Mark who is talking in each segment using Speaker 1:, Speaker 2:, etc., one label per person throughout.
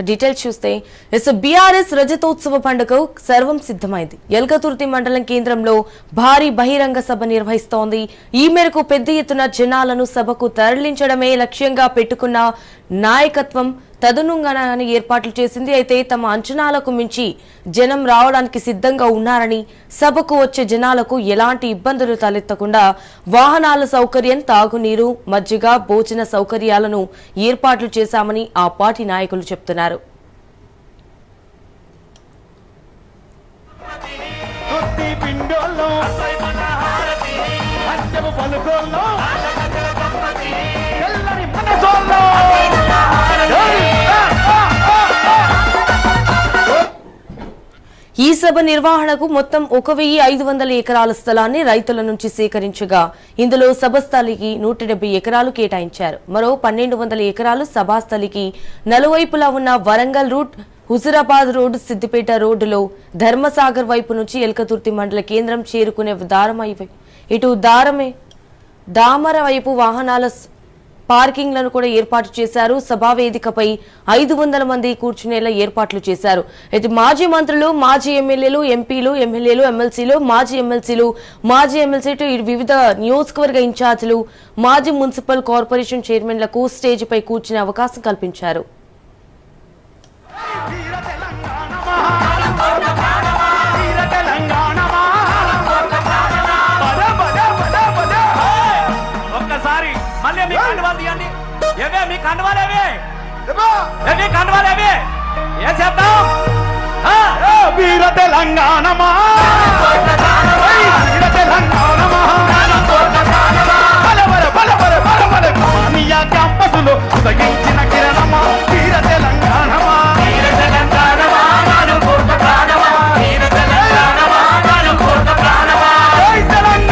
Speaker 1: Details చూస్తే BRS రజతోత్సవ పండుగ సర్వం సిద్ధమైంది. ఎల్కతుర్తి మండలం కేంద్రంలో భారీ బహిరంగ సభ నిర్వహిస్తోంది. ఈ మేరకు పెద్ద ఎత్తున జనాలను సభకు తరలించడమే లక్ష్యంగా పెట్టుకున్న నాయకత్వం తదనుగుణంగానే ఏర్పాట్లు చేసింది. అయితే తమ అంచనాలకు మించి జనం రావడానికి సిద్ధంగా ఉన్నారని, సభకు వచ్చే జనాలకు ఎలాంటి ఇబ్బందులు తలెత్తకుండా వాహనాల సౌకర్యం, తాగునీరు, మజ్జిగ, భోజన సౌకర్యాలను ఏర్పాట్లు చేశామని ఆ పార్టీ నాయకులు చెప్తున్నారు. ఈ సభ నిర్వహణకు మొత్తం 1500 ఎకరాల స్థలాన్ని రైతుల నుంచి సేకరించగా ఇందులో సభస్థలికి 170 ఎకరాలు కేటాయించారు. మరో 1200 ఎకరాలు సభాస్థలికి నలువైపులా ఉన్న వరంగల్ రూట్, హుజురాబాద్ రోడ్డు, సిద్దిపేట రోడ్డులో ధర్మసాగర్ వైపు నుంచి ఎల్కతుర్తి మండల కేంద్రం చేరుకునే ఇటు దామర వైపు వాహనాల పార్కింగ్లను కూడా ఏర్పాటు చేశారు. సభా వేదికపై 500 మంది కూర్చునేలా ఏర్పాట్లు చేశారు. అయితే మాజీ మంత్రులు, మాజీ ఎమ్మెల్యేలు, ఎంపీలు, ఎమ్మెల్యేలు, ఎమ్మెల్సీలు, మాజీ ఎమ్మెల్సీలు, వివిధ నియోజకవర్గ ఇన్ఛార్జీలు, మాజీ మున్సిపల్ కార్పొరేషన్ చైర్మన్లకు స్టేజ్ పై కూర్చునే అవకాశం కల్పించారు.
Speaker 2: వీర తెలంగాణమా, వీర తెలంగాణమా, క్యాంపసులో ఉదగించిన కిరణమా, వీర తెలంగాణమా, వీర తెలంగాణమా, వీర తెలంగాణమా, తెలంగాణ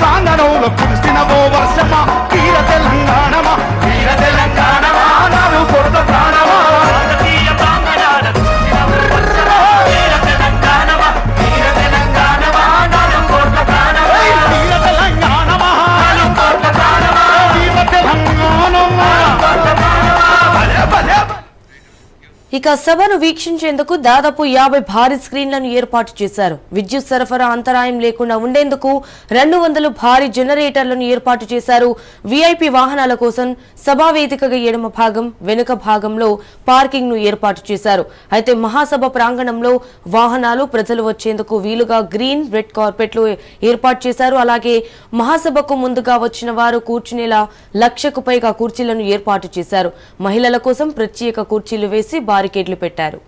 Speaker 2: ప్రాంగణంలో కురిసిన ఓ వర్షమా, వీర తెలంగాణమా, వీర తెలంగాణమా, నాను కొత్త ప్రాణమా, వీర తెలంగాణమా, వీర తెలంగాణమా, నాను కొత్త ప్రాణమా, వీర తెలంగాణమా, వీర తెలంగాణమా.
Speaker 1: ఇక సభను వీక్షించేందుకు దాదాపు 50 భారీ స్క్రీన్లను ఏర్పాటు చేశారు. విద్యుత్ సరఫరా అంతరాయం లేకుండా ఉండేందుకు 200 భారీ జనరేటర్లను ఏర్పాటు చేశారు. వీఐపీ వాహనాల కోసం సభా వేదికగా ఎడమ భాగం, వెనుక భాగంలో పార్కింగ్ ను ఏర్పాటు చేశారు. అయితే మహాసభ ప్రాంగణంలో వాహనాలు, ప్రజలు వచ్చేందుకు వీలుగా గ్రీన్, రెడ్ కార్పెట్లు ఏర్పాటు చేశారు. అలాగే మహాసభకు ముందుగా వచ్చిన వారు కూర్చునేలా 1,00,000కు పైగా కుర్చీలను ఏర్పాటు చేశారు. మహిళల కోసం ప్రత్యేక కుర్చీలు వేసి బారికేడ్లు పెట్టారు.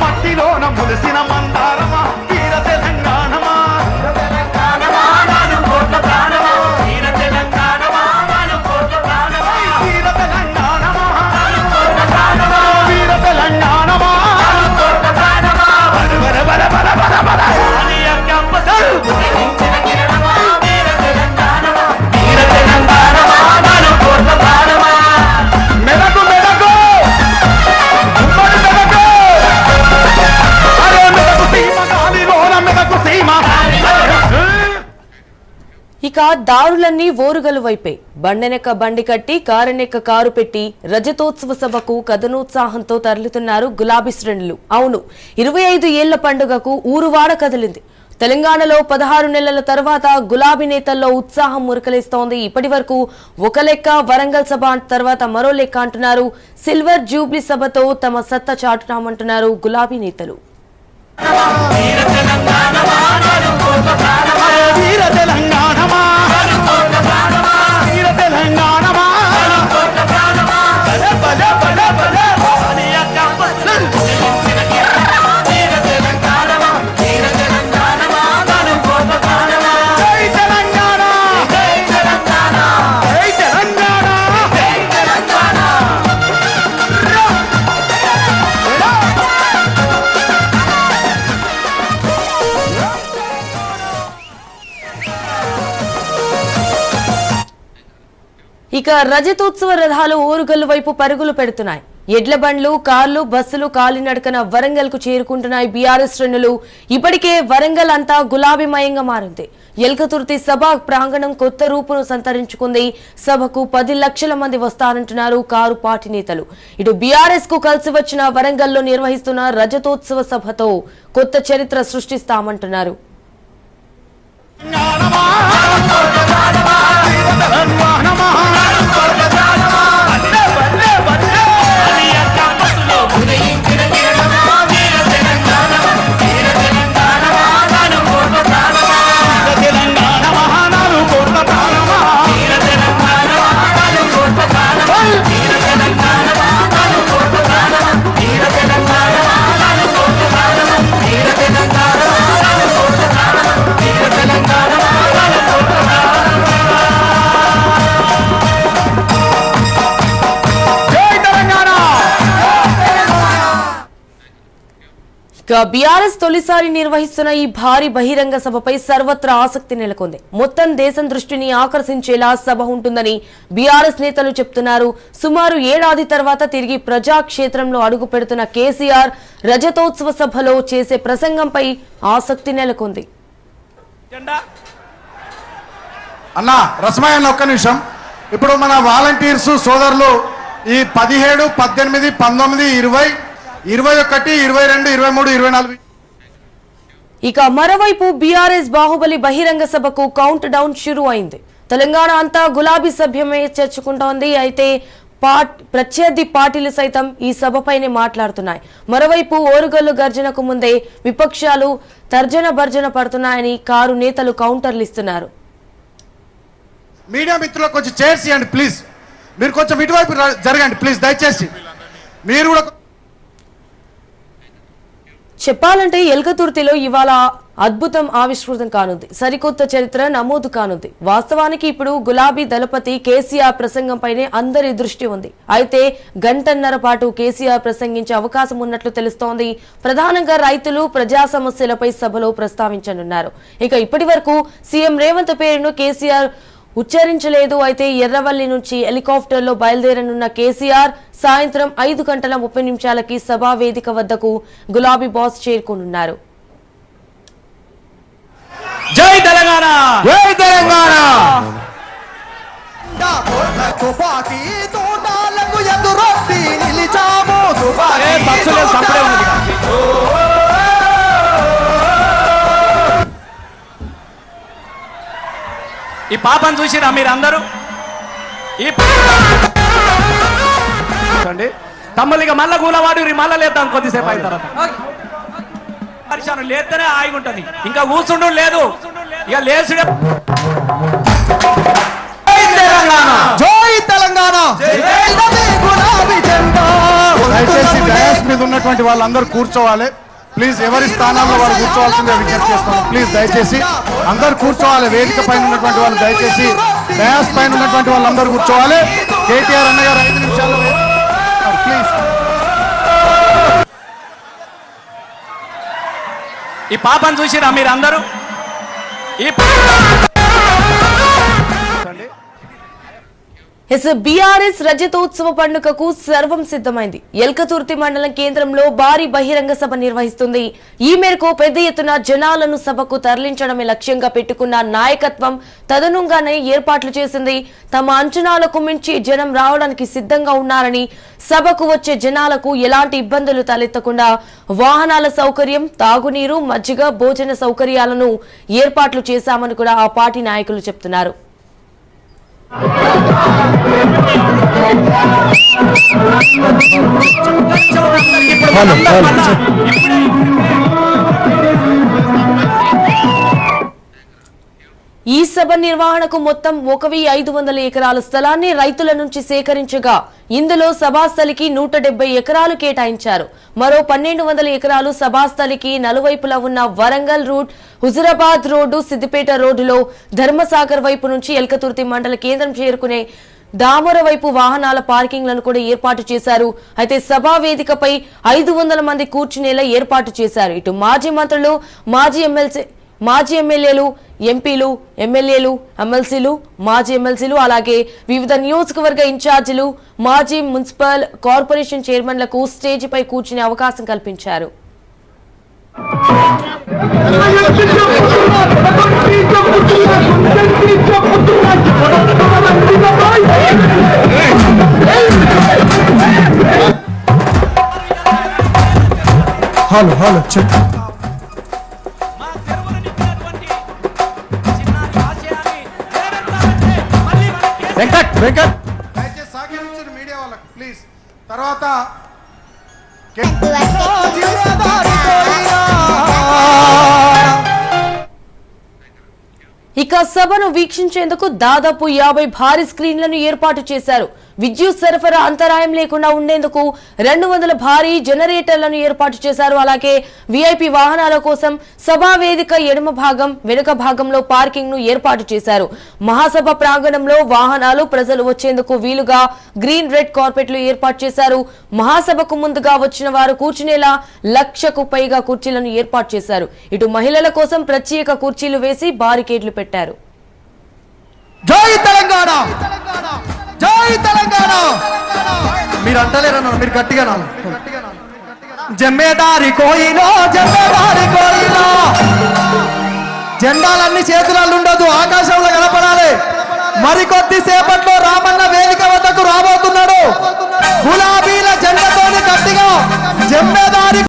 Speaker 2: మట్టిలోన ములిసిన మందారమా, వీర తెలంగాణమా,
Speaker 1: ఇక దారులన్నీ ఓరుగలు వైపే. బండెనెక్క బండి కట్టి, కారెనెక్క కారు పెట్టి రజతోత్సవ సభకు కథనోత్సాహంతో తరలితున్నారు గులాబీ శ్రేణులు. అవును, 25 ఏళ్ల పండుగకు ఊరువాడ కదిలింది. తెలంగాణలో 16 నెలల తర్వాత గులాబీ నేతల్లో ఉత్సాహం మురకలేస్తోంది. ఇప్పటి వరకు ఒక లెక్క, వరంగల్ సభ తర్వాత మరో లెక్క అంటున్నారు. సిల్వర్ జూబ్లీ సభతో తమ సత్తా చాటుతామంటున్నారు గులాబీ నేతలు.
Speaker 2: తెలంగాణ
Speaker 1: ఇక రజతోత్సవ రథాలు ఓరుగల్లు వైపు పరుగులు పెడుతున్నాయి. ఎడ్ల బండ్లు, కార్లు, బస్సులు కాలినడకన వరంగల్ కు చేరుకుంటున్నాయి బీఆర్ఎస్ శ్రేణులు. ఇప్పటికే వరంగల్ అంతా గులాబీమయంగా మారింది. ఎల్కతుర్తి సభ ప్రాంగణం కొత్త రూపును సంతరించుకుంది. సభకు 10 లక్షల మంది వస్తారంటున్నారు కారు పార్టీ నేతలు. ఇటు బీఆర్ఎస్ కు కలిసి వచ్చిన వరంగల్లో నిర్వహిస్తున్న రజతోత్సవ సభతో కొత్త చరిత్ర సృష్టిస్తామంటున్నారు. బీఆర్ఎస్ తొలిసారి నిర్వహిస్తున్న ఈ భారీ బహిరంగ సభపై సర్వత్రా ఆసక్తి నెలకొంది. మొత్తం దేశం దృష్టిని ఆకర్షించేలా సభ ఉంటుందని బీఆర్ఎస్ నేతలు చెప్తున్నారు. సుమారు ఏడాది తర్వాత తిరిగి ప్రజాక్షేత్రంలో అడుగు పెడుతున్న కేసీఆర్ రజతోత్సవ సభలో చేసే ప్రసంగంపై ఆసక్తి నెలకొంది.
Speaker 3: అన్నా రసమయ్య ఒక్క నిమిషం. ఇప్పుడు మన వాలంటీర్స్ సోదరులు ఈ 17, 18, 19, 20, 21, 22, 23, 24.
Speaker 1: ఇక మరోవైపు బీఆర్ఎస్ బాహుబలి బహిరంగ సభకు కౌంట్ డౌన్ షురూ అయింది. తెలంగాణ అంతా గులాబీ సభ్యమే చర్చకుంటోంది. అయితే ప్రత్యర్థి పార్టీలు సైతం ఈ సభపైనే మాట్లాడుతున్నాయి. మరోవైపు ఓరుగల్లు గర్జనకు ముందే విపక్షాలు తర్జన భర్జన పడుతున్నాయని కారు నేతలు కౌంటర్లు ఇస్తున్నారు.
Speaker 3: మీడియా మిత్రులకు కొంచెం చైర్స్ ఇవ్వండి ప్లీజ్. మీరు కొంచెం ఇటువైపు జరగండి ప్లీజ్ దయచేసి. మీరు కూడా
Speaker 1: చెప్పాలంటే ఎల్కతుర్తిలో ఇవాళ అద్భుతం ఆవిష్కృతం కానుంది. సరికొత్త చరిత్ర నమోదు కానుంది. వాస్తవానికి ఇప్పుడు గులాబీ దళపతి కేసీఆర్ ప్రసంగంపైనే అందరి దృష్టి ఉంది. అయితే గంటన్నర పాటు కేసీఆర్ ప్రసంగించే అవకాశం ఉన్నట్లు తెలుస్తోంది. ప్రధానంగా రైతులు, ప్రజా సమస్యలపై సభలో ప్రస్తావించనున్నారు. ఇక ఇప్పటి వరకు సీఎం రేవంత్ పేరును కేసీఆర్ ఉచ్చరించలేదు. అయితే ఎర్రవల్లి నుంచి హెలికాప్టర్లో బయలుదేరనున్న కేసీఆర్ సాయంత్రం 5:30 సభా వేదిక వద్దకు గులాబీ బాస్ చేరుకోనున్నారు.
Speaker 2: జై తెలంగాణ,
Speaker 3: జై తెలంగాణ.
Speaker 2: ఈ పాపను చూసిరా మీరందరూ? ఈ తమ్ముళ్ళకి మళ్ళా కూలవాడు మళ్ళా లేద్దాం కొద్దిసేపు అయిన తర్వాత. పరిశానం లేస్తేనే ఆగి ఉంటది, ఇంకా కూర్చుండు లేదు. ఇక లేచుడే.
Speaker 3: జై తెలంగాణ. దయచేసి డయాస్ మీద ఉన్నటువంటి వాళ్ళందరూ కూర్చోవాలి ప్లీజ్. ఎవరి స్థానాల్లో వారు కూర్చోవాల్సిందే విజ్ఞప్తి చేస్తాను. ప్లీజ్ దయచేసి అందరు కూర్చోవాలి. వేదిక పైన ఉన్నటువంటి వాళ్ళు దయచేసి డయాస్ పైన ఉన్నటువంటి వాళ్ళందరూ కూర్చోవాలి. కేటీఆర్ అన్న గారు 5 నిమిషాల్లో ప్లీజ్.
Speaker 2: ఈ పాపను చూసిరా మీరందరూ? ఈ
Speaker 1: బీఆర్ఎస్ రజతోత్సవ పండుగకు సర్వం సిద్ధమైంది. ఎల్కతుర్తి మండలం కేంద్రంలో భారీ బహిరంగ సభ నిర్వహిస్తుంది. ఈ మేరకు పెద్ద ఎత్తున జనాలను సభకు తరలించడమే లక్ష్యంగా పెట్టుకున్న నాయకత్వం తదనుగానే ఏర్పాట్లు చేసింది. తమ అంచనాలకు మించి జనం రావడానికి సిద్ధంగా ఉన్నారని, సభకు వచ్చే జనాలకు ఎలాంటి ఇబ్బందులు తలెత్తకుండా వాహనాల సౌకర్యం, తాగునీరు, మజ్జిగ, భోజన సౌకర్యాలను ఏర్పాట్లు చేశామని కూడా ఆ పార్టీ నాయకులు చెప్తున్నారు. ఈ సభ నిర్వహణకు మొత్తం 1500 ఎకరాల స్థలాన్ని రైతుల నుంచి సేకరించగా ఇందులో సభాస్థలికి 170 ఎకరాలు కేటాయించారు. మరో 1200 ఎకరాలు సభాస్థలికి నలువైపులా ఉన్న వరంగల్ రూట్, హుజురాబాద్ రోడ్డు, సిద్దిపేట రోడ్డులో ధర్మసాగర్ వైపు నుంచి ఎల్కతుర్తి మండల కేంద్రం చేరుకునే దామర వైపు వాహనాల పార్కింగ్లను కూడా ఏర్పాటు చేశారు. అయితే సభా వేదికపై 500 మంది కూర్చునేలా ఏర్పాటు చేశారు. ఇటు మాజీ మంత్రులు, మాజీ ఎమ్మెల్సీ మాజీ ఎమ్మెల్యేలు, ఎంపీలు, ఎమ్మెల్యేలు, ఎమ్మెల్సీలు, మాజీ ఎమ్మెల్సీలు, అలాగే వివిధ నియోజకవర్గ ఇన్ఛార్జీలు, మాజీ మున్సిపల్ కార్పొరేషన్ చైర్మన్లకు స్టేజిపై కూర్చునే అవకాశం కల్పించారు.
Speaker 4: హలో హలో చెప్పు.
Speaker 2: మా చెరువులు నింపినటువంటి చిన్నారి ఆశయాన్ని నెరవేర్చాలంటే మళ్ళీ మన
Speaker 4: వెంకట్ వెంకట్
Speaker 3: దయచేసి సహకరించండి మీడియా వాళ్ళకి ప్లీజ్. తర్వాత
Speaker 1: ఇక సభను వీక్షించేందుకు దాదాపు 50 భారీ స్క్రీన్లను ఏర్పాటు చేశారు. విద్యుత్ సరఫరా అంతరాయం లేకుండా ఉండేందుకు 200 భారీ జనరేటర్లను ఏర్పాటు చేశారు. అలాగే విఐపి వాహనాల కోసం సభా వేదిక ఎడమ భాగం, వెనుక భాగంలో పార్కింగ్ ను ఏర్పాటు చేశారు. మహాసభ ప్రాంగణంలో వాహనాలు, ప్రజలు వచ్చేందుకు వీలుగా గ్రీన్ రెడ్ కార్పెట్లు ఏర్పాటు చేశారు. మహాసభకు ముందుగా వచ్చిన వారు కూర్చునేలా 1,00,000కు పైగా కుర్చీలను ఏర్పాటు చేశారు. ఇటు మహిళల కోసం ప్రత్యేక కుర్చీలు వేసి బారికేడ్లు పెట్టారు.
Speaker 4: జై తెలంగాణ, జై తెలంగాణ. మీరు అంటలేరన్న, మీరు గట్టిగా జమ్మేదారి కోయిలో, జమ్మేదారి కోయిలో. జెండాలన్నీ చేతులలో ఉండదు, ఆకాశంలో కనపడాలి. మరికొద్ది సేపట్లో రామన్న వేదిక వద్దకు రాబోతున్నాడు. గులాబీల జెండాతోని గట్టిగా జమ్మే